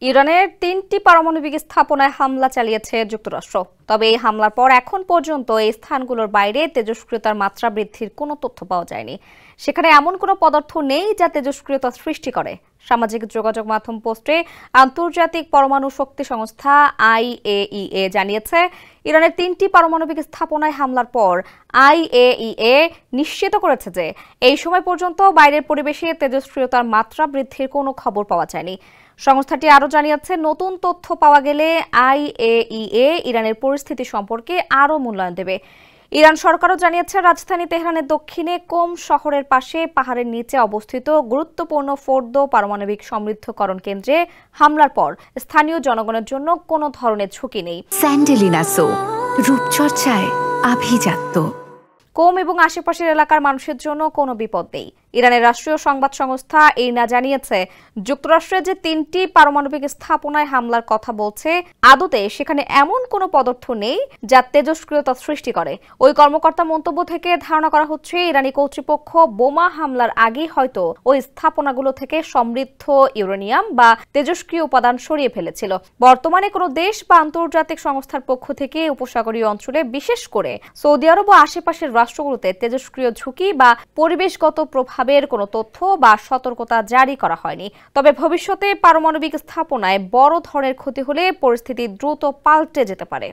ইরানের ৩টি পারমাণবিক স্থাপনায় হামলা চালিয়েছে যুক্তরাষ্ট্র। তবে এই হামলার পর এখন পর্যন্ত এই স্থানগুলোর বাইরে তেজস্ক্রিয়তার মাত্রা বৃদ্ধির কোনো তথ্য পাওয়া যায়নি। সেখানে এমন কোনো পদার্থ নেই যা তেজস্ক্রিয়তা সৃষ্টি করে। সামাজিক যোগাযোগ মাধ্যম পোস্টে আন্তর্জাতিক পরমাণু শক্তি সংস্থা IAEA জানিয়েছে, ইরানের 3টি পারমাণবিক স্থাপনায় হামলার পর IAEA নিশ্চিত করেছে যে এই সময় পর্যন্ত বাইরের পরিবেশে তেজস্ক্রিয়তার মাত্রা বৃদ্ধির কোনো খবর পাওয়া যায়নি। সংস্থাটি আরও জানিয়েছে, নতুন তথ্য পাওয়া গেলে IAEA ইরানের পরিস্থিতি সম্পর্কে আরও মূল্যায়ন দেবে। ইরান সরকারও জানিয়েছে, রাজধানী তেহরানের দক্ষিণে কোম শহরের পাশে পাহাড়ের নিচে অবস্থিত গুরুত্বপূর্ণ ফোর্দো পারমাণবিক সমৃদ্ধকরণ কেন্দ্রে হামলার পর স্থানীয় জনগণের জন্য কোনো ধরনের ঝুঁকি নেই। স্যান্ডেলিনা সো, রূপচর্চায় আভিজাত্য। কোম এবং আশেপাশের এলাকার মানুষের জন্য কোনো বিপদ নেই। ইরানের রাষ্ট্রীয় সংবাদ সংস্থা ইরনা জানিয়েছে, যুক্তরাষ্ট্রের যে 3টি পারমাণবিক স্থাপনায় হামলার কথা বলছে, আদতে সেখানে এমন কোনো পদার্থ নেই যা তেজস্ক্রিয়তা সৃষ্টি করে। ওই কর্মকর্তার মন্তব্য থেকে ধারণা করা হচ্ছে, ইরানি কর্তৃপক্ষ বোমা হামলার আগেই হয়তো ওই স্থাপনাগুলো থেকে সমৃদ্ধ ইউরেনিয়াম বা তেজস্ক্রিয় উপাদান সরিয়ে ফেলেছিল। বর্তমানে কোনো দেশ বা আন্তর্জাতিক সংস্থার পক্ষ থেকে উপসাগরীয় অঞ্চলে, বিশেষ করে সৌদি আরব ও আশেপাশের রাষ্ট্রগুলোতে তেজস্ক্রিয় ঝুঁকি বা পরিবেশগত প্রভাবের কোনো তথ্য বা সতর্কতা জারি করা হয়নি। তবে ভবিষ্যতে পারমাণবিক স্থাপনায় বড় ধরনের ক্ষতি হলে পরিস্থিতি দ্রুত পাল্টে যেতে পারে।